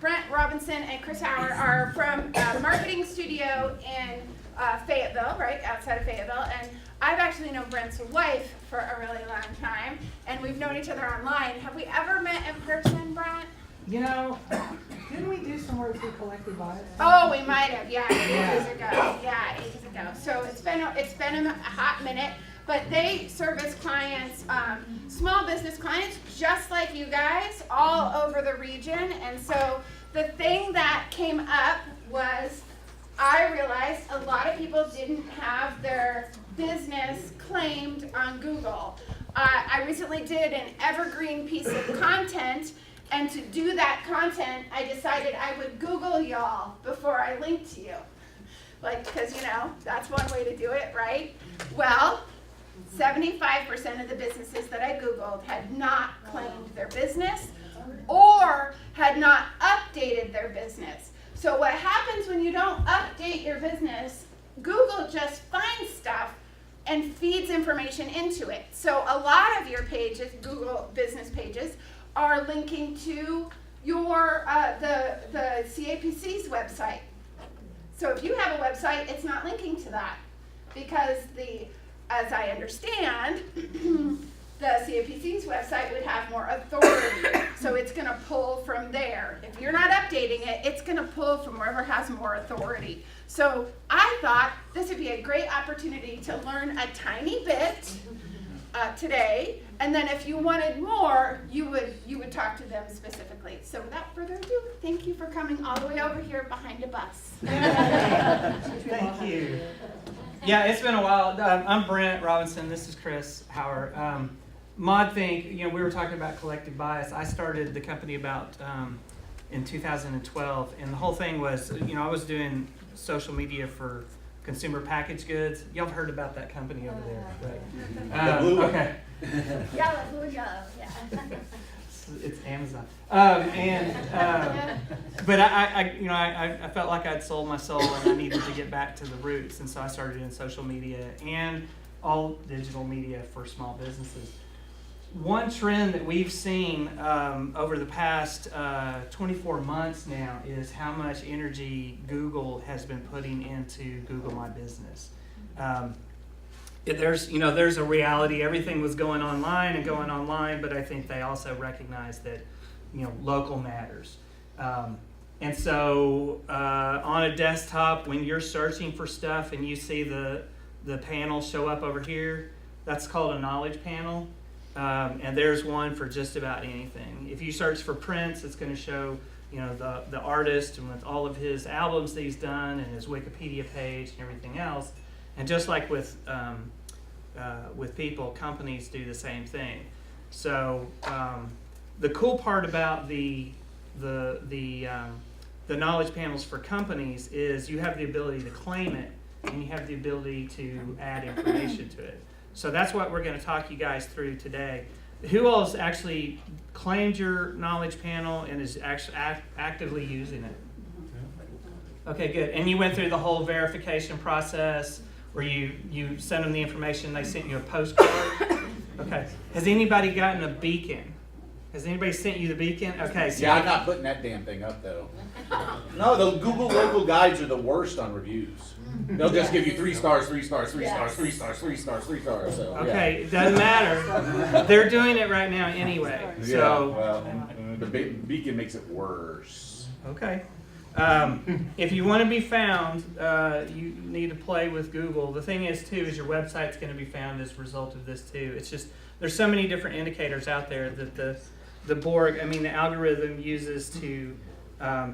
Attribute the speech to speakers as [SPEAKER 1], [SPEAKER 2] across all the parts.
[SPEAKER 1] Brent Robinson and Chris Howard are from a marketing studio in Fayetteville, right outside of Fayetteville, and I've actually known Brent's wife for a really long time, and we've known each other online. Have we ever met in person, Brent?
[SPEAKER 2] You know, didn't we do some work through Collective Bias?
[SPEAKER 1] Oh, we might have, ages ago. Yeah, ages ago. So it's been a hot minute, but they service clients, small business clients, just like you guys, all over the region. And so the thing that came up was I realized a lot of people didn't have their business claimed on Google. I recently did an evergreen piece of content. And to do that content, I decided I would Google y'all before I linked to you. Like, because, that's one way to do it, right? Well, 75% of the businesses that I Googled had not claimed their business or had not updated their business. So what happens when you don't update your business, Google just finds stuff and feeds information into it. So a lot of your pages, Google business pages, are linking to your the CAPC's website. So if you have a website, it's not linking to that because as I understand, the CAPC's website would have more authority. So it's going to pull from there. If you're not updating it, it's going to pull from wherever has more authority. So I thought this would be a great opportunity to learn a tiny bit today, and then if you wanted more, you would talk to them specifically. So without further ado, thank you for coming all the way over here behind a bus.
[SPEAKER 3] Thank you. Yeah, it's been a while. I'm Brent Robinson. This is Chris Howard. ModThink, we were talking about collective bias. I started the company about in 2012, and the whole thing was, I was doing social media for consumer packaged goods. Y'all have heard about that company over there, right? Okay.
[SPEAKER 1] Yellow, blue, yellow, yeah.
[SPEAKER 3] It's Amazon. But I felt like I'd sold my soul and I needed to get back to the roots, and so I started in social media and all digital media for small businesses. One trend that we've seen over the past 24 months now is how much energy Google has been putting into Google My Business. There's a reality. Everything was going online, but I think they also recognize that, local matters. And so on a desktop, when you're searching for stuff and you see the panel show up over here, that's called a knowledge panel. And there's one for just about anything. If you search for Prince, it's going to show, the artist and with all of his albums that he's done and his Wikipedia page and everything else. And just like with people, companies do the same thing. So the cool part about the knowledge panels for companies is you have the ability to claim it and you have the ability to add information to it. So that's what we're going to talk you guys through today. Who else actually claimed your knowledge panel and is actually actively using it? Okay, good. And you went through the whole verification process where you sent them the information, they sent you a postcard? Okay. Has anybody gotten a beacon? Has anybody sent you the beacon? Okay. So
[SPEAKER 4] yeah, I'm not putting that damn thing up though. No, the Google local guides are the worst on reviews. They'll just give you 3 stars, 3 stars, 3 stars, 3 stars, 3 stars, 3 stars. So,
[SPEAKER 3] okay, it doesn't matter. They're doing it right now anyway. So
[SPEAKER 4] the beacon makes it worse.
[SPEAKER 3] Okay. If you want to be found, you need to play with Google. The thing is, too, is your website's going to be found as a result of this, too. It's just, there's so many different indicators out there that the algorithm uses to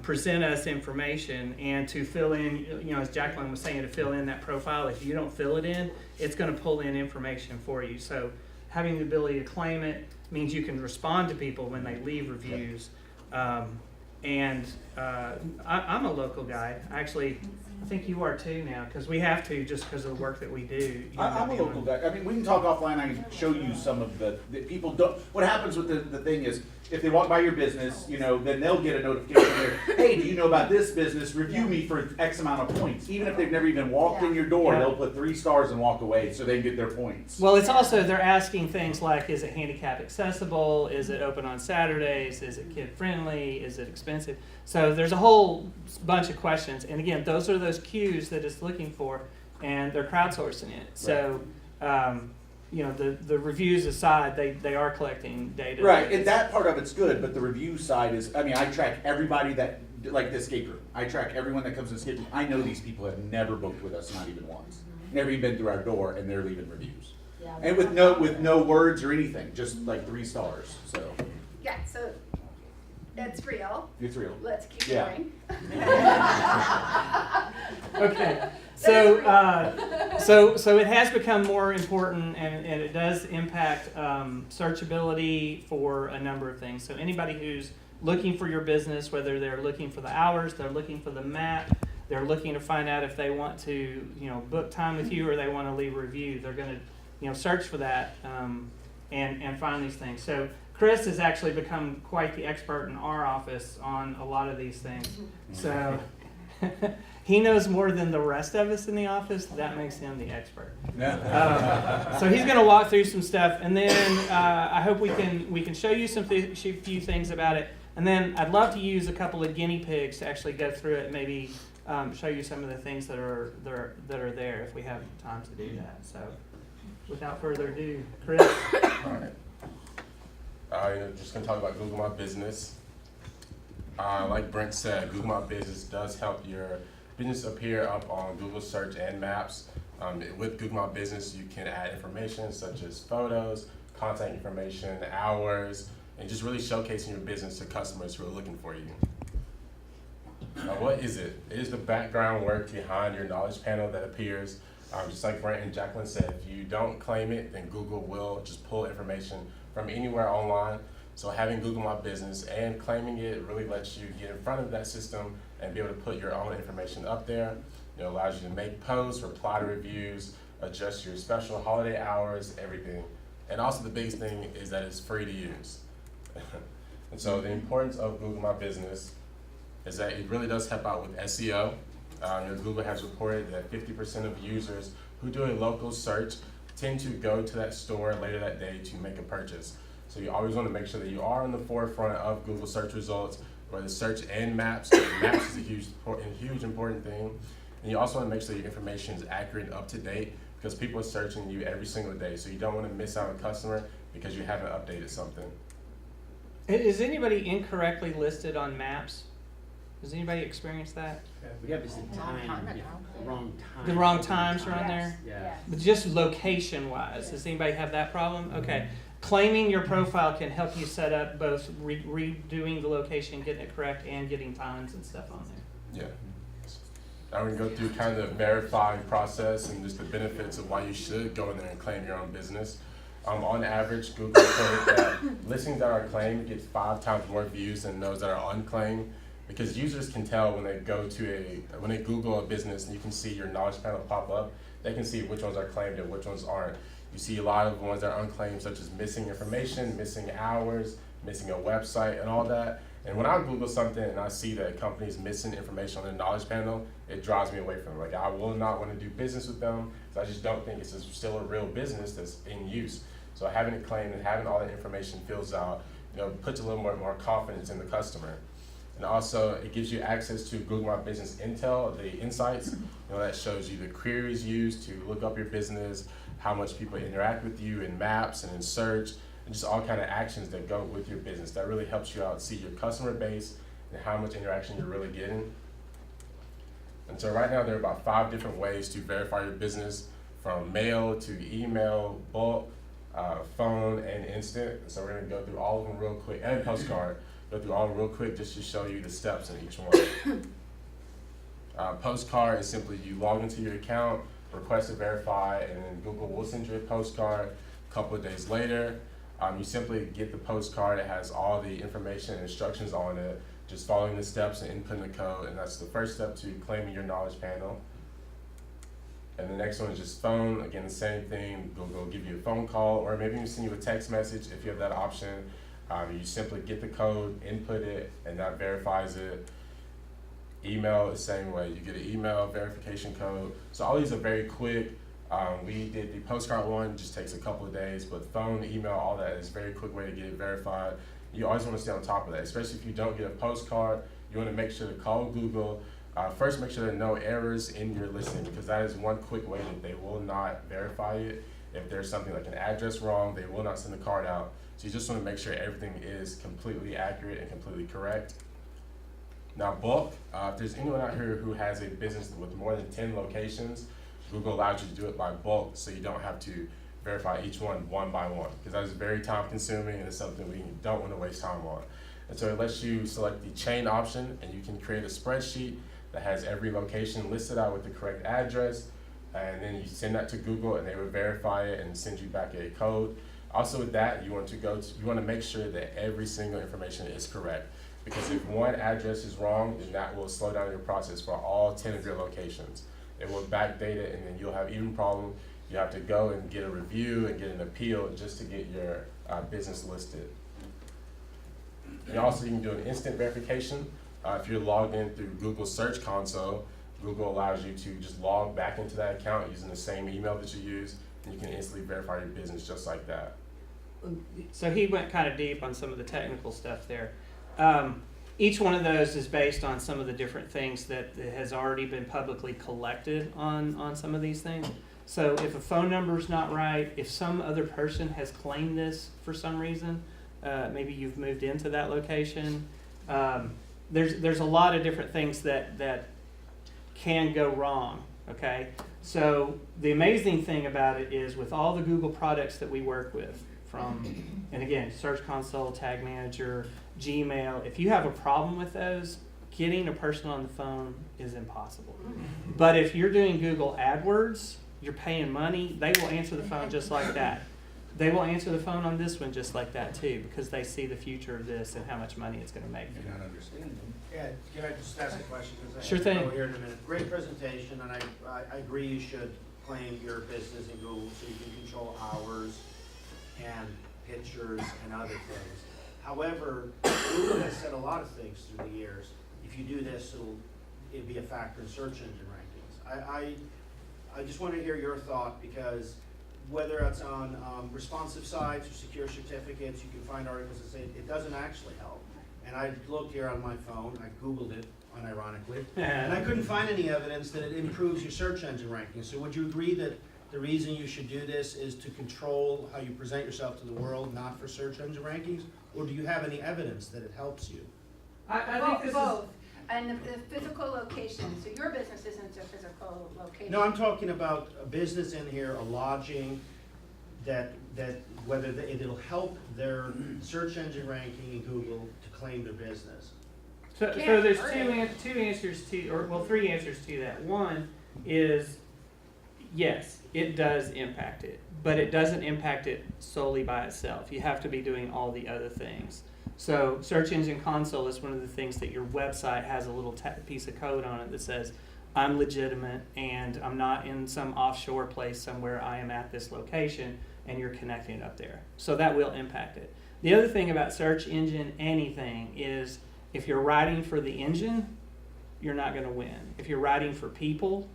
[SPEAKER 3] present us information and to fill in, as Jacqueline was saying, to fill in that profile. If you don't fill it in, it's going to pull in information for you. So having the ability to claim it means you can respond to people when they leave reviews. I'm a local guy. Actually, I think you are too now, because we have to just because of the work that we do. You end up
[SPEAKER 4] I'm a
[SPEAKER 3] being
[SPEAKER 4] local
[SPEAKER 3] one.
[SPEAKER 4] guy. I mean, we can talk offline. I can show you some of the people don't. What happens with the thing is, if they walk by your business, you know, then they'll get a notification there. Hey, do you know about this business? Review me for X amount of points. Even if they've never even walked in your door,
[SPEAKER 3] Yeah.
[SPEAKER 4] they'll put 3 stars and walk away so they can get their points.
[SPEAKER 3] Well, it's also, they're asking things like, is it handicap accessible? Is it open on Saturdays? Is it kid friendly? Is it expensive? So there's a whole bunch of questions. And again, those are those cues that it's looking for, and they're crowdsourcing it. So, you know, the reviews aside, they are collecting data.
[SPEAKER 4] Right, and that part of it's good, but the review side is, I mean, I track everybody that, like the escape room. I track everyone that comes to the escape room. I know these people have never booked with us, not even once. Never even been through our door, and they're leaving reviews. And with no words or anything, just like 3 stars, so
[SPEAKER 1] Yeah, so that's real.
[SPEAKER 4] it's real.
[SPEAKER 1] Let's keep
[SPEAKER 4] Yeah.
[SPEAKER 1] going.
[SPEAKER 3] Okay, so it has become more important, and it does impact searchability for a number of things. So anybody who's looking for your business, whether they're looking for the hours, they're looking for the map, they're looking to find out if they want to, you know, book time with you or they want to leave a review, they're going to, you know, search for that and find these things. So Chris has actually become quite the expert in our office on a lot of these things. So he knows more than the rest of us in the office. That makes him the expert. So he's going to walk through some stuff, and then I hope we can show you few things about it. And then I'd love to use a couple of guinea pigs to actually go through it, and maybe show you some of the things that are there if we have time to do that. So without further ado, Chris.
[SPEAKER 5] All right. Just gonna talk about Google My Business. Like Brent said, Google My Business does help your business appear up on Google Search and Maps. With Google My Business, you can add information such as photos, contact information, hours, and just really showcasing your business to customers who are looking for you. What is it? It is the background work behind your knowledge panel that appears. Just like Brent and Jacqueline said, if you don't claim it, then Google will just pull information from anywhere online. So having Google My Business and claiming it really lets you get in front of that system and be able to put your own information up there. It allows you to make posts, reply to reviews, adjust your special holiday hours, everything. And also the biggest thing is that it's free to use. And so the importance of Google My Business is that it really does help out with SEO. Google has reported that 50% of users who do a local search tend to go to that store later that day to make a purchase. So you always want to make sure that you are on the forefront of Google search results, whether search and maps. Maps is a huge important thing. And you also want to make sure that your information is accurate and up to date, because people are searching you every single day. So you don't want to miss out on a customer because you haven't updated something.
[SPEAKER 3] Is anybody incorrectly listed on Maps? Has anybody experienced that?
[SPEAKER 6] We have this time, wrong time.
[SPEAKER 3] The wrong times are on there?
[SPEAKER 6] Yeah.
[SPEAKER 3] But just location-wise, does anybody have that problem? Okay. Claiming your profile can help you set up both redoing the location, getting it correct, and getting times and stuff on there.
[SPEAKER 5] Yeah. Now we're going to go through kind of the verifying process and just the benefits of why you should go in there and claim your own business. On average, Google said that listings that are claimed get 5 times more views than those that are unclaimed, because users can tell when they when they Google a business and you can see your knowledge panel pop up, they can see which ones are claimed and which ones aren't. You see a lot of ones that are unclaimed, such as missing information, missing hours, missing a website, and all that. And when I Google something and I see that a company is missing information on their knowledge panel, it drives me away from them. Like, I will not want to do business with them, because I just don't think it's still a real business that's in use. So having it claimed and having all the information fills out, puts a little more confidence in the customer. And also, it gives you access to Google My Business Intel, the insights. That shows you the queries used to look up your business, how much people interact with you in maps and in search, and just all kind of actions that go with your business. That really helps you out see your customer base and how much interaction you're really getting. And so right now, there are about 5 different ways to verify your business, from mail to email, bulk, phone, and instant. So we're going to go through all of them real quick, and postcard. Go through all real quick just to show you the steps in each one. Postcard is simply you log into your account, request to verify, and then Google will send you a postcard a couple of days later. You simply get the postcard. It has all the information and instructions on it just following the steps and inputting the code, and that's the first step to claiming your knowledge panel. And the next one is just phone. Again, the same thing. Google will give you a phone call, or maybe even send you a text message if you have that option. You simply get the code, input it, and that verifies it. Email the same way. You get an email verification code. So all these are very quick. We did the postcard one, just takes a couple of days, but phone, email, all that is a very quick way to get it verified. You always want to stay on top of that, especially if you don't get a postcard. You want to make sure to call Google. First, make sure there are no errors in your listing, because that is one quick way that they will not verify it. If there's something like an address wrong, they will not send the card out. So you just want to make sure everything is completely accurate and completely correct. Now, bulk, if there's anyone out here who has a business with more than 10 locations, Google allows you to do it by bulk, so you don't have to verify each one by one, because that is very time consuming and it's something we don't want to waste time on. And so it lets you select the chain option, and you can create a spreadsheet that has every location listed out with the correct address, and then you send that to Google and they will verify it and send you back a code. Also with that, you want to make sure that every single information is correct, because if one address is wrong, then that will slow down your process for all 10 of your locations. It will backdate it, and then you'll have even problem. You have to go and get a review and get an appeal just to get your business listed. And also you can do an instant verification. If you're logged in through Google Search Console, Google allows you to just log back into that account using the same email that you use, and you can instantly verify your business just like that.
[SPEAKER 3] So he went kind of deep on some of the technical stuff there. Each one of those is based on some of the different things that has already been publicly collected on some of these things. So if a phone number is not right, if some other person has claimed this for some reason, maybe you've moved into that location, there's a lot of different things that can go wrong, okay? So the amazing thing about it is, with all the Google products that we work with, and again, Search Console, Tag Manager, Gmail, if you have a problem with those, getting a person on the phone is impossible. But if you're doing Google AdWords, you're paying money, they will answer the phone just like that. They will answer the phone on this one just like that too, because they see the future of this and how much money it's going to make for
[SPEAKER 6] You're
[SPEAKER 3] them.
[SPEAKER 6] not understanding.
[SPEAKER 7] Yeah, can I just ask a question? 'Cause I
[SPEAKER 3] Sure
[SPEAKER 7] have to
[SPEAKER 3] thing.
[SPEAKER 7] go here in a minute. Great presentation, and I agree you should claim your business in Google so you can control hours and pictures and other things. However, Google has said a lot of things through the years. If you do this, it'll be a factor in search engine rankings. I just want to hear your thought, because whether it's on responsive sites or secure certificates, you can find articles that say it doesn't actually help. And I looked here on my phone, I Googled it, unironically, and I couldn't find any evidence that it improves your search engine rankings. So would you agree that the reason you should do this is to control how you present yourself to the world, not for search engine rankings? Or do you have any evidence that it helps you?
[SPEAKER 3] I think this
[SPEAKER 1] Both. And the physical location, so your business isn't a physical location.
[SPEAKER 7] No, I'm talking about a business in here, a lodging, that whether it'll help their search engine ranking in Google to claim their business.
[SPEAKER 3] So there's two answers to, or three answers to that. One is, yes, it does impact it, but it doesn't impact it solely by itself. You have to be doing all the other things. So Search Engine Console is one of the things that your website has a little piece of code on it that says, I'm legitimate and I'm not in some offshore place somewhere, I am at this location, and you're connecting it up there. So that will impact it. The other thing about search engine anything is, if you're writing for the engine, you're not going to win. If you're writing for people,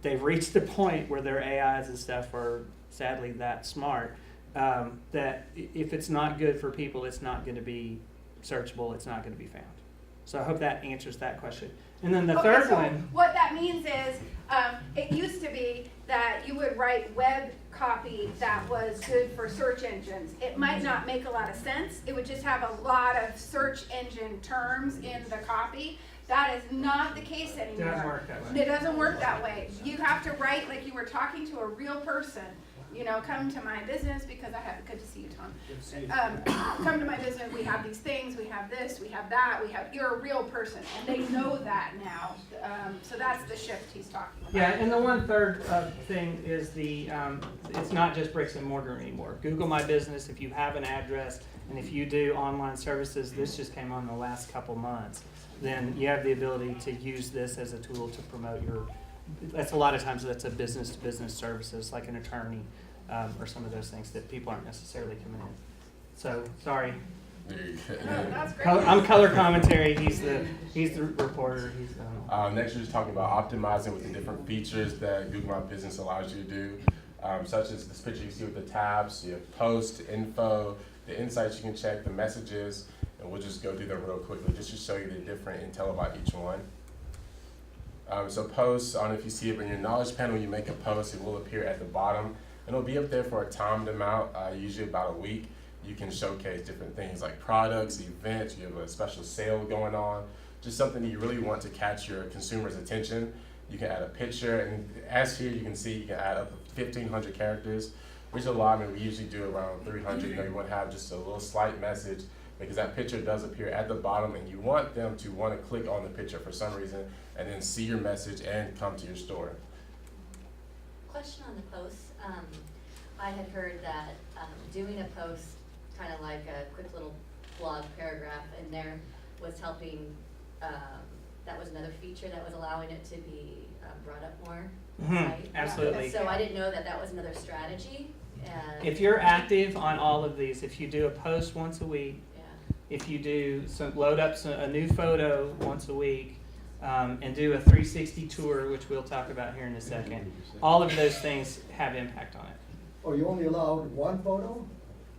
[SPEAKER 3] they've reached the point where their AIs and stuff are sadly that smart, that if it's not good for people, it's not going to be searchable, it's not going to be found. So I hope that answers that question. And then the third
[SPEAKER 1] so
[SPEAKER 3] one.
[SPEAKER 1] What that means is, it used to be that you would write web copy that was good for search engines. It might not make a lot of sense. It would just have a lot of search engine terms in the copy. That is not the case anymore.
[SPEAKER 3] Doesn't work that way.
[SPEAKER 1] It doesn't work that way. You have to write like you were talking to a real person. You know, come to my business because I have, good to see you, Tom. Come to my business, we have these things, we have this, we have that, you're a real person, and they know that now. So that's the shift he's talking about.
[SPEAKER 3] Yeah, and the one third thing is it's not just bricks and mortar anymore. Google My Business, if you have an address And if you do online services, this just came on the last couple months, then you have the ability to use this as a tool to promote your, that's a lot of times that's a business to business services, like an attorney, or some of those things that people aren't necessarily coming in. So, sorry.
[SPEAKER 5] There you
[SPEAKER 1] No,
[SPEAKER 5] go.
[SPEAKER 1] that's great.
[SPEAKER 3] I'm color commentary, he's the reporter, he's,
[SPEAKER 5] Next, we're just talking about optimizing with the different features that Google My Business allows you to do, such as this picture you see with the tabs. You have post, info, the insights you can check, the messages, and we'll just go through them real quickly just to show you the different intel about each one. So posts, I don't know if you see it, but in your knowledge panel, when you make a post, it will appear at the bottom, and it'll be up there for a timed amount, usually about a week. You can showcase different things like products, events, you have a special sale going on, just something that you really want to catch your consumer's attention. You can add a picture, and as here you can see, you can add up to 1,500 characters, which is a lot. I mean, we usually do around 300. You know, you want to have just a little slight message because that picture does appear at the bottom, and you want them to want to click on the picture for some reason, and then see your message and come to your store.
[SPEAKER 8] Question on the posts. I had heard that doing a post, kind of like a quick little blog paragraph in there, was helping. That was another feature that was allowing it to be brought up more. Right?
[SPEAKER 3] absolutely.
[SPEAKER 8] So I didn't know that that was another strategy. And
[SPEAKER 3] If you're active on all of these, if you do a post once a week,
[SPEAKER 8] yeah.
[SPEAKER 3] if you do load up a new photo once a week, and do a 360 tour, which we'll talk about here in a second, all of those things have impact on it.
[SPEAKER 9] Oh, you only allowed one photo?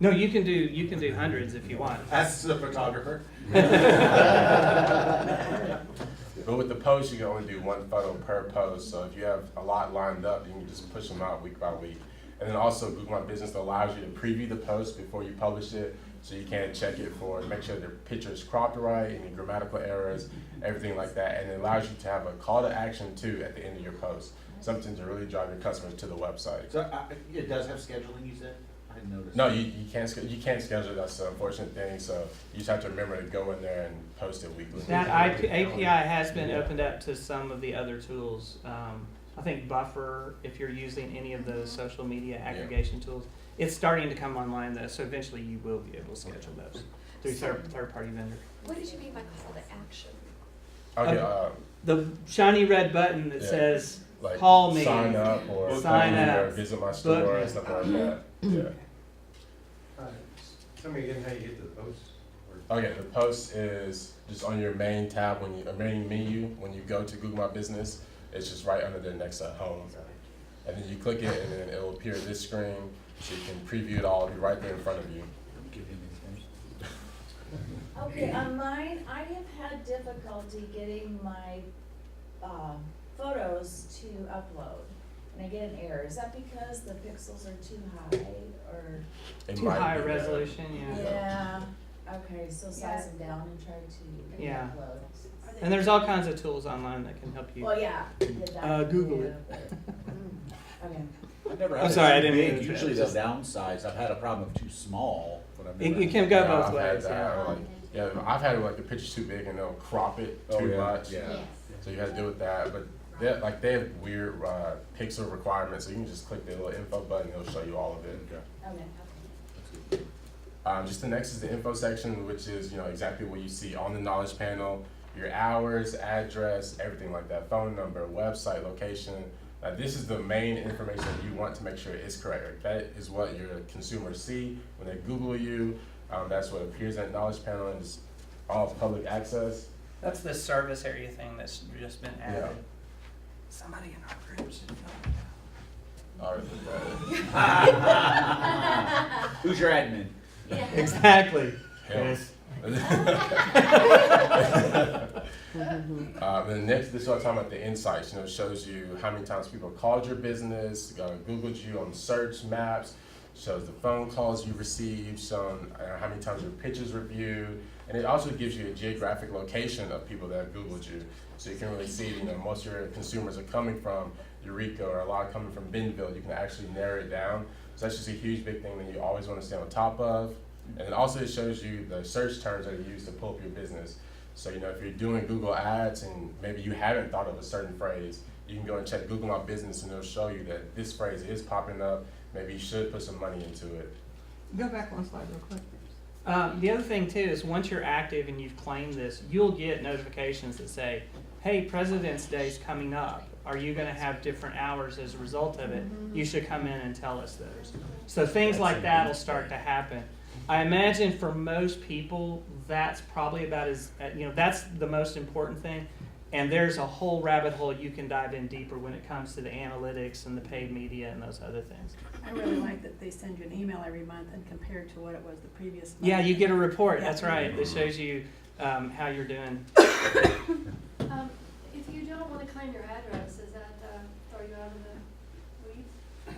[SPEAKER 3] No, you can do hundreds if you want.
[SPEAKER 4] That's the photographer.
[SPEAKER 5] But with the post, you can only do one photo per post. So if you have a lot lined up, you can just push them out week by week. And then also Google My Business allows you to preview the post before you publish it, so you can check it for, make sure the picture is cropped right, any grammatical errors, everything like that. And it allows you to have a call to action too at the end of your post, something to really drive your customers to the website.
[SPEAKER 4] So it does have scheduling, you said? I didn't notice.
[SPEAKER 5] No, you can't schedule. That's the unfortunate thing. So you just have to remember to go in there and post it weekly.
[SPEAKER 3] That API has been opened up to some of the other tools. I think Buffer, if you're using any of those social media aggregation tools, it's starting to come online though, so eventually you will be able to schedule those through third-party vendors.
[SPEAKER 10] What did you mean by call to action?
[SPEAKER 5] Okay,
[SPEAKER 3] The shiny red button that
[SPEAKER 5] Yeah.
[SPEAKER 3] says,
[SPEAKER 5] like
[SPEAKER 3] call me,
[SPEAKER 5] sign up, or
[SPEAKER 3] sign
[SPEAKER 5] call me,
[SPEAKER 3] up,
[SPEAKER 5] or visit my store,
[SPEAKER 3] book
[SPEAKER 5] and stuff like that. Yeah.
[SPEAKER 11] Tell me again how you get to the post.
[SPEAKER 5] Okay, the post is just on your main tab main menu when you go to Google My Business. It's just right under there next to home, and then you click it, and then it'll appear this screen, so you can preview it all. It'll be right there in front of you.
[SPEAKER 12] Okay, on mine, I have had difficulty getting my photos to upload, and I get an error. Is that because the pixels are too high, or?
[SPEAKER 5] It
[SPEAKER 3] too
[SPEAKER 5] might
[SPEAKER 3] high
[SPEAKER 5] be that.
[SPEAKER 3] resolution, yeah.
[SPEAKER 12] Yeah, okay, so size them down and try to
[SPEAKER 3] Yeah.
[SPEAKER 12] upload.
[SPEAKER 3] And there's all kinds of tools online that can help you.
[SPEAKER 12] Well, yeah. did that,
[SPEAKER 3] Google
[SPEAKER 12] yeah,
[SPEAKER 3] it.
[SPEAKER 12] but- Okay.
[SPEAKER 4] I've never
[SPEAKER 3] I'm
[SPEAKER 4] had
[SPEAKER 3] sorry,
[SPEAKER 4] it
[SPEAKER 3] I
[SPEAKER 4] too
[SPEAKER 3] didn't mean
[SPEAKER 4] big.
[SPEAKER 3] to-
[SPEAKER 4] Usually they'll
[SPEAKER 3] just-
[SPEAKER 4] downsize. I've had a problem of too small, but I've
[SPEAKER 3] It,
[SPEAKER 4] never.
[SPEAKER 3] it can go
[SPEAKER 5] Yeah,
[SPEAKER 3] both
[SPEAKER 5] I've had
[SPEAKER 3] ways,
[SPEAKER 5] that,
[SPEAKER 3] yeah.
[SPEAKER 5] or like, yeah, I've had like the picture's too big and they'll crop it
[SPEAKER 4] Oh,
[SPEAKER 5] too
[SPEAKER 4] yeah,
[SPEAKER 5] much.
[SPEAKER 4] yeah.
[SPEAKER 8] Yes.
[SPEAKER 5] So you have to deal with that. But they have weird pixel requirements, so you can just click the little info button, it'll show you all of it.
[SPEAKER 4] Okay.
[SPEAKER 12] Okay.
[SPEAKER 5] Just the next is the info section, which is exactly what you see on the knowledge panel, your hours, address, everything like that, phone number, website, location. This is the main information that you want to make sure is correct. Like, that is what your consumers see when they Google you. That's what appears in that knowledge panel, and it's all public access.
[SPEAKER 3] That's the service area thing that's just been added.
[SPEAKER 5] Yeah.
[SPEAKER 3] Somebody in our group should
[SPEAKER 5] All right,
[SPEAKER 4] Who's your admin?
[SPEAKER 8] Yeah.
[SPEAKER 3] Exactly.
[SPEAKER 5] Yes. Then next, this is what I'm talking about, the insights. It shows you how many times people called your business, Googled you on search maps, shows the phone calls you received, shown how many times your pictures were viewed, and it also gives you a geographic location of people that have Googled you. So you can really see, most of your consumers are coming from Eureka, or a lot coming from Bentonville. You can actually narrow it down. So that's just a huge, big thing that you always want to stay on top of. And then also it shows you the search terms that are used to pull up your business. So, if you're doing Google Ads and maybe you haven't thought of a certain phrase, you can go and check Google My Business and it'll show you that this phrase is popping up. Maybe you should put some money into it.
[SPEAKER 2] Go back one slide real quick.
[SPEAKER 3] The other thing too is once you're active and you've claimed this, you'll get notifications that say, hey, President's Day's coming up. Are you gonna have different hours as a result of it? You should come in and tell us those. So things like that will start to happen. I imagine for most people, that's probably about as, that's the most important thing. And there's a whole rabbit hole you can dive in deeper when it comes to the analytics and the paid media and those other things.
[SPEAKER 2] I really like that they send you an email every month and compared to what it was the previous month.
[SPEAKER 3] Yeah, you get a report,
[SPEAKER 2] Yeah.
[SPEAKER 3] that's right, that shows you how you're doing.
[SPEAKER 10] If you don't wanna claim your address, does that, throw you out of the weeds?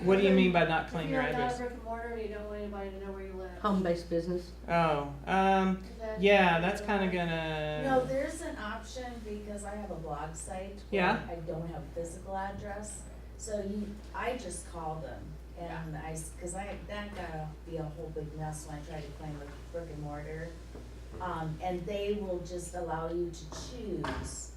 [SPEAKER 3] What do you mean by not claim your
[SPEAKER 10] If you're not
[SPEAKER 3] address?
[SPEAKER 10] a brick and mortar and you don't want anybody to know where you live.
[SPEAKER 6] Home-based business.
[SPEAKER 3] Oh,
[SPEAKER 10] Is that-
[SPEAKER 3] yeah, that's kind of
[SPEAKER 12] No,
[SPEAKER 3] gonna,
[SPEAKER 12] there's an option because I have a blog site.
[SPEAKER 3] Yeah.
[SPEAKER 12] Where I don't have a physical address, so I just call them. And cause that gotta be a whole big mess when I try to claim a brick and mortar. And they will just allow you to choose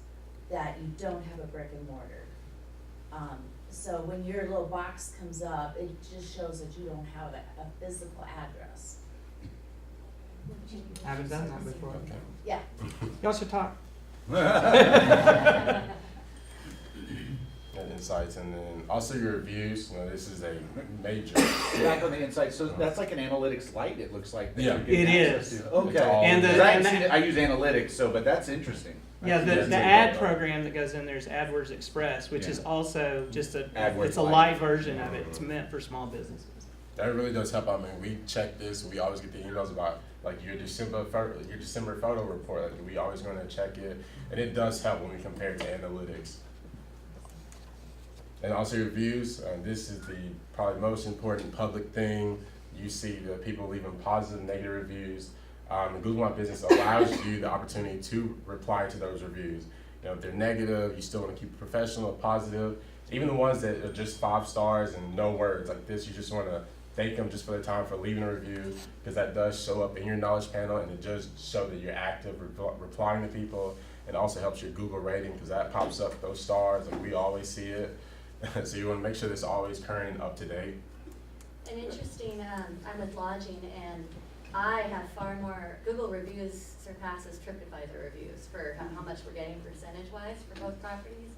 [SPEAKER 12] that you don't have a brick and mortar. So when your little box comes up, it just shows that you don't have a physical address.
[SPEAKER 3] I haven't done that before.
[SPEAKER 12] Yeah.
[SPEAKER 3] Y'all should talk.
[SPEAKER 5] And insights, and then also your reviews. This is a major.
[SPEAKER 4] Back on the inside, so that's like an analytics light, it looks like. that
[SPEAKER 5] Yeah.
[SPEAKER 4] you're getting
[SPEAKER 3] It
[SPEAKER 4] access
[SPEAKER 3] is.
[SPEAKER 4] to. Okay.
[SPEAKER 5] It's all-
[SPEAKER 3] And the-
[SPEAKER 4] 'Cause I
[SPEAKER 3] and
[SPEAKER 4] haven't seen
[SPEAKER 3] that-
[SPEAKER 4] it, I use analytics, so, but that's interesting.
[SPEAKER 3] Yeah, the
[SPEAKER 4] That's
[SPEAKER 3] ad
[SPEAKER 4] a-
[SPEAKER 3] program that goes in there is AdWords Express, which is
[SPEAKER 4] Yeah.
[SPEAKER 3] also just
[SPEAKER 4] AdWords
[SPEAKER 3] it's a
[SPEAKER 4] Lite.
[SPEAKER 3] light version of it. It's meant for small businesses.
[SPEAKER 5] That really does help. I mean, we check this. We always get the emails about like your December photo report. Like we always going to check it, and it does help when we compare it to analytics. And also your reviews. This is the probably most important public thing. You see the people leaving positive, negative reviews. Google My Business allows you the opportunity to reply to those reviews. If they're negative, you still want to keep it professional, positive. Even the ones that are just 5 stars and no words like this, you just want to thank them just for their time for leaving a review, because that does show up in your knowledge panel, and it does show that you're active replying to people. It also helps your Google rating, because that pops up those stars, and we always see it. So you want to make sure this is always current and up to date.
[SPEAKER 8] An interesting, I'm with lodging, and I have far more, Google reviews surpasses TripAdvisor reviews for how much we're getting percentage-wise for both properties.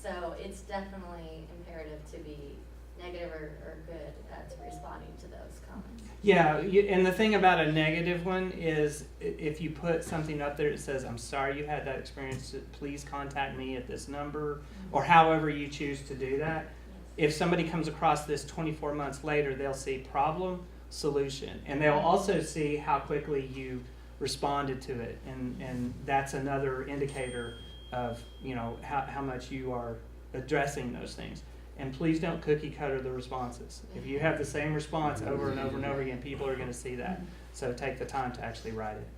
[SPEAKER 8] So it's definitely imperative to be negative or good at responding to those comments.
[SPEAKER 3] Yeah, and the thing about a negative one is if you put something up there that says, I'm sorry you had that experience, please contact me at this number, or however you choose to do that. If somebody comes across this 24 months later, they'll see problem, solution, and they'll also see how quickly you responded to it, and that's another indicator of how much you are addressing those things. And please don't cookie cutter the responses. If you have the same response over and over and over again, people are going to see that. So take the time to actually write it.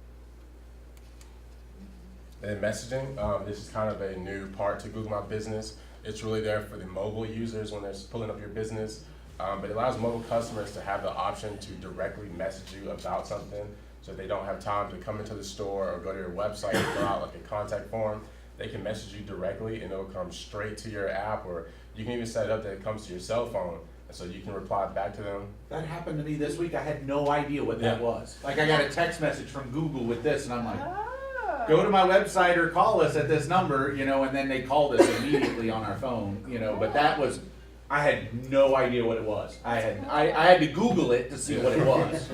[SPEAKER 5] And messaging, this is kind of a new part to Google My Business. It's really there for the mobile users when they're pulling up your business. But it allows mobile customers to have the option to directly message you about something, so they don't have time to come into the store or go to your website and fill out like a contact form. They can message you directly, and it'll come straight to your app, or you can even set it up that it comes to your cell phone, and so you can reply back to them.
[SPEAKER 4] That happened to me this week, I had no idea what that
[SPEAKER 5] Yeah.
[SPEAKER 4] was. Like, I got a text message from Google with this, and I'm like,
[SPEAKER 1] Oh.
[SPEAKER 4] go to my website or call us at this number, and then they called us immediately on our phone, but that was, I had no idea what it was. I had to Google it to see what it was.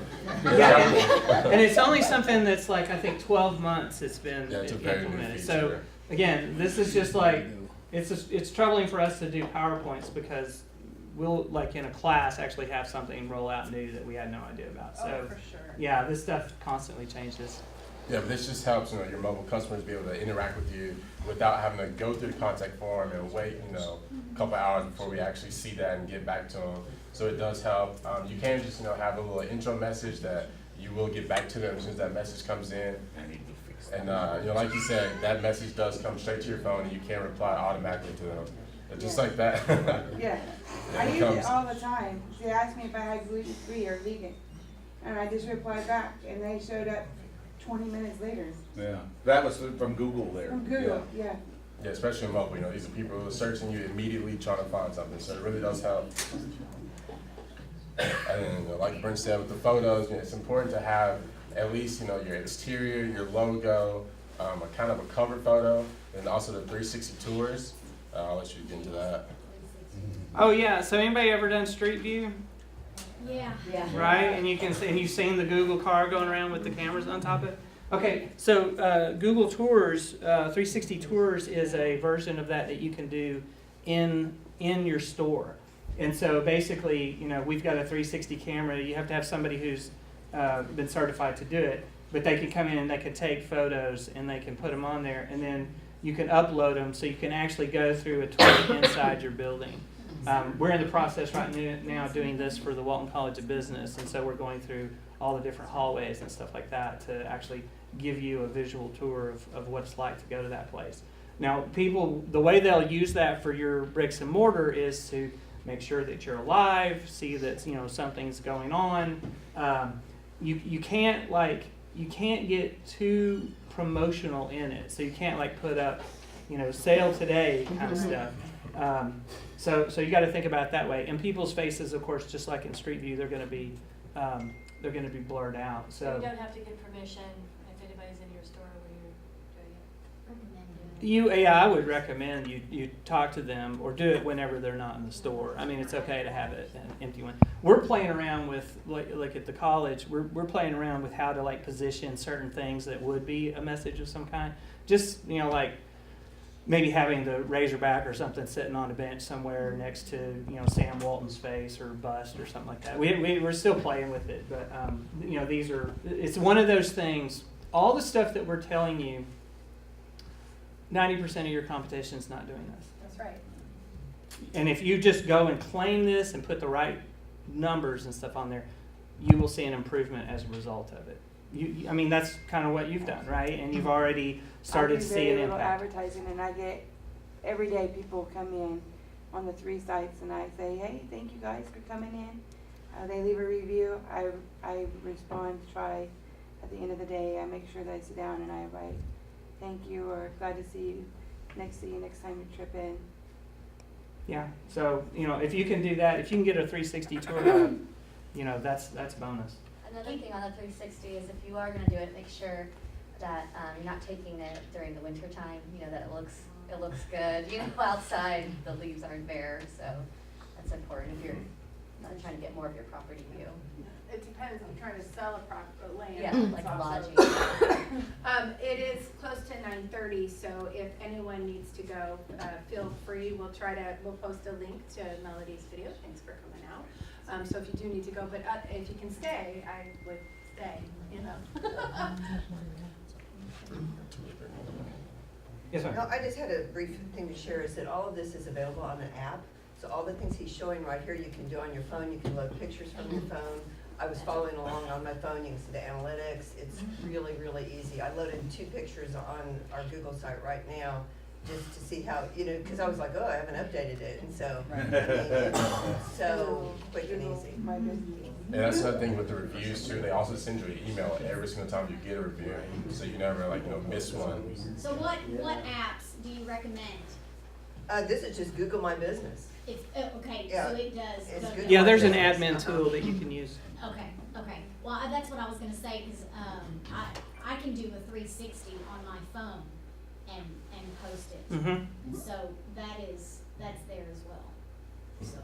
[SPEAKER 3] Yeah, and it's only something that's like, I think 12 months it's been
[SPEAKER 5] Yeah, it's a very new
[SPEAKER 3] implemented.
[SPEAKER 5] feature.
[SPEAKER 3] So again, this is just like, it's troubling for us to do PowerPoints because we'll, like in a class, actually have something roll out new that we had no idea about. So
[SPEAKER 2] Oh, for sure.
[SPEAKER 3] yeah, this stuff constantly changes.
[SPEAKER 5] Yeah, but this just helps your mobile customers be able to interact with you without having to go through the contact form and wait a couple hours before we actually see that and get back to them. So it does help. You can just have a little intro message that you will get back to them as soon as that message comes in. And like you said, that message does come straight to your phone, and you can reply automatically to them. And just like that.
[SPEAKER 2] Yeah,
[SPEAKER 5] it
[SPEAKER 2] I use
[SPEAKER 5] becomes-
[SPEAKER 2] it all the time. They asked me if I had gluten-free or vegan, and I just replied back, and they showed up 20 minutes later
[SPEAKER 4] Yeah, that was from Google there.
[SPEAKER 2] from Google, yeah.
[SPEAKER 5] Yeah, especially in mobile, these are people who are searching you immediately trying to find something, so it really does help. And then, like Brent said with the photos, it's important to have at least, your exterior, your logo, a kind of a cover photo, and also the 360 tours. I'll let you get into that.
[SPEAKER 3] Oh yeah, so anybody ever done Street View?
[SPEAKER 10] Yeah.
[SPEAKER 12] Yeah.
[SPEAKER 3] Right, and you can see, and you've seen the Google car going around with the cameras on top of it. Okay, so Google Tours, 360 Tours is a version of that you can do in your store. And so basically, we've got a 360 camera. You have to have somebody who's been certified to do it, but they can come in and they can take photos and they can put them on there, and then you can upload them so you can actually go through a tour inside your building. We're in the process right now doing this for the Walton College of Business, and so we're going through all the different hallways and stuff like that to actually give you a visual tour of what it's like to go to that place. Now, people, the way they'll use that for your bricks and mortar is to make sure that you're alive, see that something's going on. You can't get too promotional in it, so you can't put up sale today kind of stuff. So you got to think about it that way. And people's faces, of course, just like in Street View, they're going to be blurred out.
[SPEAKER 10] You
[SPEAKER 3] So
[SPEAKER 10] don't have to get permission if anybody's in your store when you're doing it.
[SPEAKER 3] I would recommend you talk to them or do it whenever they're not in the store. I mean, it's okay to have it an empty one. We're playing around with like at the college. We're playing around with how to position certain things that would be a message of some kind. Just maybe having the Razorback or something sitting on a bench somewhere next to Sam Walton's face or bust or something like that. We're still playing with it, but it's one of those things. All the stuff that we're telling you, 90% of your competition is not doing this.
[SPEAKER 1] That's right.
[SPEAKER 3] And if you just go and claim this and put the right numbers and stuff on there, you will see an improvement as a result of it. I mean, that's kind of what you've done, right? And you've already started to see an
[SPEAKER 2] little
[SPEAKER 3] impact.
[SPEAKER 2] advertising, and I get every day people come in on the 3 sites, and I say, hey, thank you guys for coming in. They leave a review. I respond, try at the end of the day. I make sure that I sit down and I write thank you or glad to see you next time you trip in.
[SPEAKER 3] Yeah. So if you can do that, if you can get a 360 tour, that's bonus.
[SPEAKER 8] Another thing on the 360 is if you are going to do it, make sure that you're not taking it during the winter time. That it looks good. Outside the leaves aren't bare, so that's important if you're not trying to get more of your property view.
[SPEAKER 1] It depends. I'm trying to sell a land.
[SPEAKER 8] Yeah,
[SPEAKER 1] It's
[SPEAKER 8] like
[SPEAKER 1] also-
[SPEAKER 8] lodging.
[SPEAKER 1] It is close to 9:30, so if anyone needs to go, feel free. We'll post a link to Melody's video. Thanks for coming out. So if you do need to go, but if you can stay, I would stay.
[SPEAKER 3] Yes, sir.
[SPEAKER 13] No, I just had a brief thing to share, is that all of this is available on an app. So all the things he's showing right here, you can do on your phone. You can load pictures from your phone. I was following along on my phone. You can see the analytics. It's really, really easy. I loaded 2 pictures on our Google site right now just to see how, because I was like, oh, I haven't updated it. And so, it's so quick and easy.
[SPEAKER 5] And that's another thing with the reviews too. They also send you an email every single time you get a review, so you never miss one.
[SPEAKER 14] So what apps do you recommend?
[SPEAKER 13] This is just Google My Business.
[SPEAKER 14] It's okay,
[SPEAKER 13] Yeah.
[SPEAKER 14] so it does.
[SPEAKER 13] It's
[SPEAKER 14] go
[SPEAKER 13] good.
[SPEAKER 14] down.
[SPEAKER 3] Yeah, there's an admin tool that you can use.
[SPEAKER 14] Okay. Well, that's what I was gonna say, because I can do a 360 on my phone and post it.
[SPEAKER 3] Mm-hmm.
[SPEAKER 14] So that's there as well. So.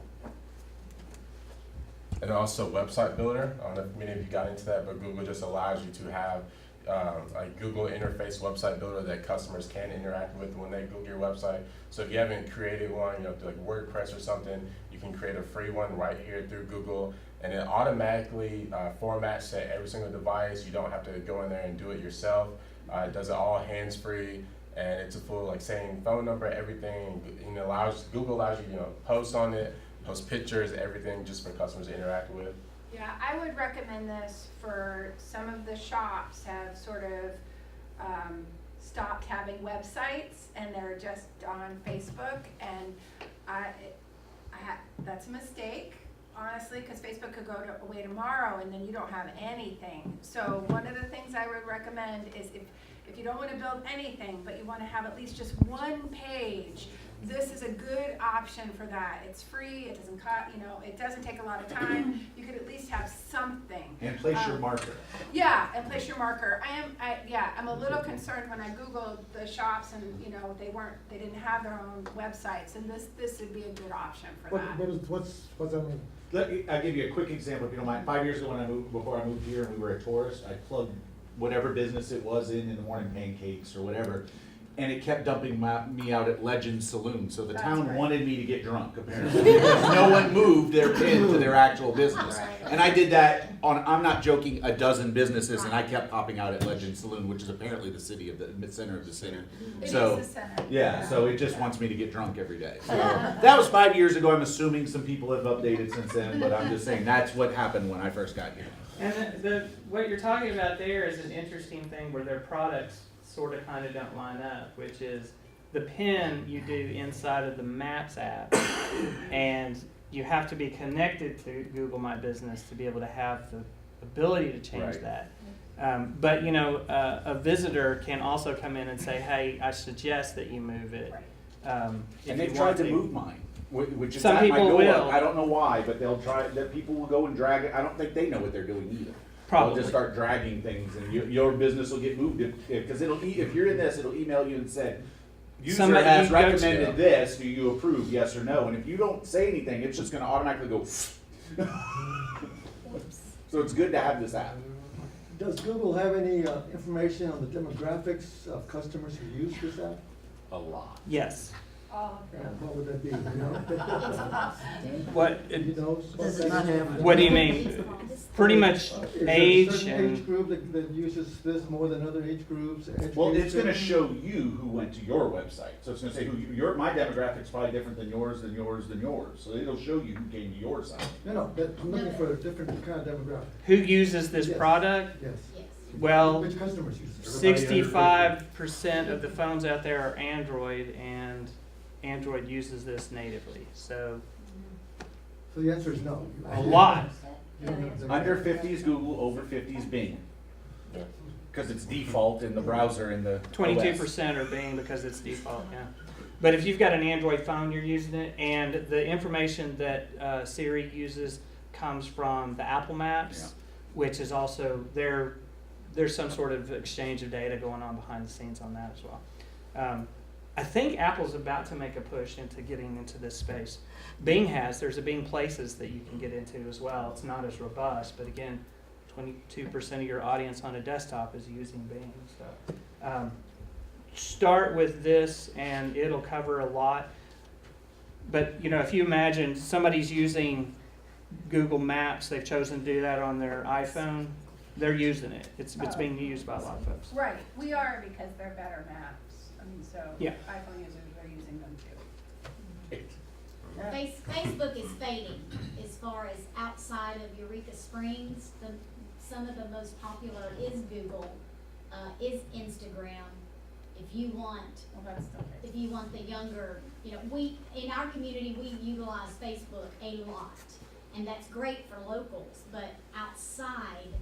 [SPEAKER 5] And also website builder. I don't know if many of you got into that, but Google just allows you to have a Google interface website builder that customers can interact with when they Google your website. So if you haven't created one, through like WordPress or something, you can create a free one right here through Google, and it automatically formats to every single device. You don't have to go in there and do it yourself. It does it all hands-free, and it's a full same phone number, everything. And Google allows you post on it, post pictures, everything just for customers to interact with.
[SPEAKER 1] Yeah, I would recommend this for some of the shops have sort of stopped having websites and they're just on Facebook, and that's a mistake, honestly, because Facebook could go away tomorrow and then you don't have anything. So one of the things I would recommend is if you don't want to build anything, but you want to have at least just one page this is a good option for that. It's free, it doesn't cut, it doesn't take a lot of time. You could at least have something.
[SPEAKER 4] And place your marker.
[SPEAKER 1] Yeah, and place your marker. I'm a little concerned when I Googled the shops and, they didn't have their own websites, and this would be a good option for that.
[SPEAKER 9] What's that mean?
[SPEAKER 4] I'll give you a quick example, if you don't mind. 5 years ago before I moved here and we were a tourist, I plugged whatever business it was in the morning, pancakes or whatever, and it kept dumping me out at Legend Saloon. So the town wanted me to get drunk, apparently, because no one moved their pin to their actual business. And I did that on, I'm not joking, a dozen businesses, and I kept popping out at Legend Saloon, which is apparently the center of the city.
[SPEAKER 1] It
[SPEAKER 4] So,
[SPEAKER 1] is the center.
[SPEAKER 4] yeah, so it just wants me to get drunk every day. So that was 5 years ago. I'm assuming some people have updated since then, but I'm just saying that's what happened when I first got here.
[SPEAKER 3] And what you're talking about there is an interesting thing where their products sort of kind of don't line up, which is the pin you do inside of the Maps app, and you have to be connected to Google My Business to be able to have the ability to change that. But a visitor can also come in and say, hey, I suggest that you move it.
[SPEAKER 4] And they've tried to move mine, which is
[SPEAKER 3] Some
[SPEAKER 4] at my
[SPEAKER 3] people
[SPEAKER 4] door.
[SPEAKER 3] will.
[SPEAKER 4] I don't know why, but they'll try. That people will go and drag it. I don't think they know what they're doing either.
[SPEAKER 3] Probably.
[SPEAKER 4] They'll just start dragging things, and your business will get moved because if you're in this, it'll email you and say, user
[SPEAKER 3] Somebody
[SPEAKER 4] has
[SPEAKER 3] you go to.
[SPEAKER 4] recommended this. Do you approve? Yes or no? And if you don't say anything, it's just going to automatically go. So it's good to have this app.
[SPEAKER 9] Does Google have any information on the demographics of customers who use this app?
[SPEAKER 4] A lot.
[SPEAKER 3] Yes.
[SPEAKER 9] What would that be,
[SPEAKER 3] What
[SPEAKER 9] Does it not have?
[SPEAKER 3] What do you mean? Pretty much
[SPEAKER 9] Is there a
[SPEAKER 3] age
[SPEAKER 9] certain age
[SPEAKER 3] and
[SPEAKER 9] group that uses this more than other age groups?
[SPEAKER 4] Well, it's going to
[SPEAKER 9] education?
[SPEAKER 4] show you who went to your website. So it's going to say my demographic's probably different than yours, than yours, than yours. So it'll show you who came to your site.
[SPEAKER 9] No, I'm looking for a different kind of demographic.
[SPEAKER 3] who uses this
[SPEAKER 9] Yes.
[SPEAKER 3] product?
[SPEAKER 9] Yes.
[SPEAKER 3] Well,
[SPEAKER 9] Which customers use it?
[SPEAKER 3] 65% of the phones out there are Android, and Android uses this natively. So
[SPEAKER 9] So the answer is no.
[SPEAKER 3] a lot.
[SPEAKER 9] You don't have the-
[SPEAKER 4] Under 50 is Google, over 50 is Bing. Because it's default in the browser in the
[SPEAKER 3] 22% are Bing because it's default, yeah. But if you've got an Android phone, you're using it, and the information that Siri uses comes from the Apple Maps, which is also there's some sort of exchange of data going on behind the scenes on that as well. I think Apple's about to make a push into getting into this space. There's a Bing Places that you can get into as well. It's not as robust, but again, 22% of your audience on a desktop is using Bing. So start with this and it'll cover a lot. But if you imagine somebody's using Google Maps, they've chosen to do that on their iPhone, they're using it. It's being used by a lot of folks.
[SPEAKER 1] Right, we are because they're better maps. So
[SPEAKER 3] Yeah.
[SPEAKER 1] iPhone users are using them too.
[SPEAKER 14] Facebook is fading as far as outside of Eureka Springs. Some of the most popular is Google, is Instagram. If you want, if you want the younger, we in our community we utilize Facebook a lot, and that's great for locals. But outside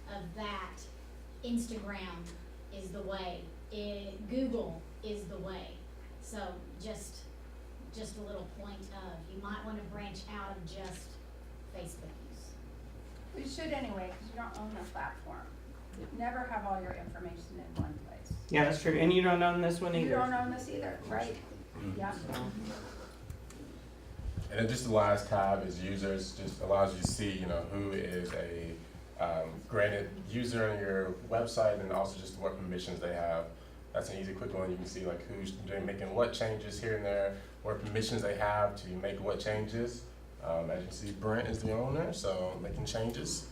[SPEAKER 14] of that, Instagram is the way. Google is the way. So just a little point of, you might want to branch out of just Facebook use.
[SPEAKER 1] We should anyway, because you don't own the platform. Never have all your information in one place.
[SPEAKER 3] Yeah, that's true. And you don't own this one either.
[SPEAKER 1] You don't own this either, right? Yeah.
[SPEAKER 5] And then just the last tab is users, just allows you to see, who is a granted user on your website, and also just what permissions they have. That's an easy, quick one. You can see like who's making what changes here and there, what permissions they have to make what changes. As you can see, Brent is the owner, so making changes.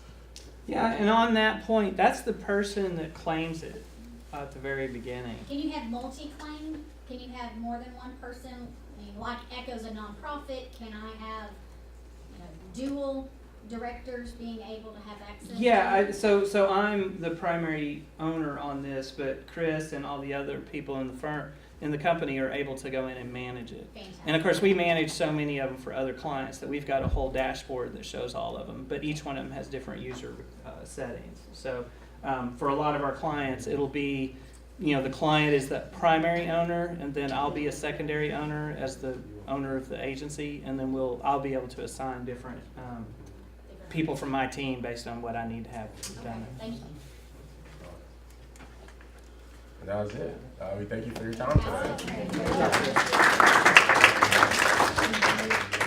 [SPEAKER 3] Yeah, and on that point, that's the person that claims it at the very beginning.
[SPEAKER 14] Can you have multi-claim? Can you have more than one person? I mean, like Echo's a nonprofit, can I have, dual directors being able to have access?
[SPEAKER 3] Yeah, so I'm the primary owner on this, but Chris and all the other people in the firm, in the company, are able to go in and manage it.
[SPEAKER 14] Fantastic.
[SPEAKER 3] And of course, we manage so many of them for other clients that we've got a whole dashboard that shows all of them, but each one of them has different user settings. So for a lot of our clients, it'll be the client is the primary owner, and then I'll be a secondary owner as the owner of the agency, and then I'll be able to assign different people from my team based on what I need to have done.
[SPEAKER 14] Thank you.
[SPEAKER 5] And that was it. We thank you for your time today.
[SPEAKER 14] That's okay.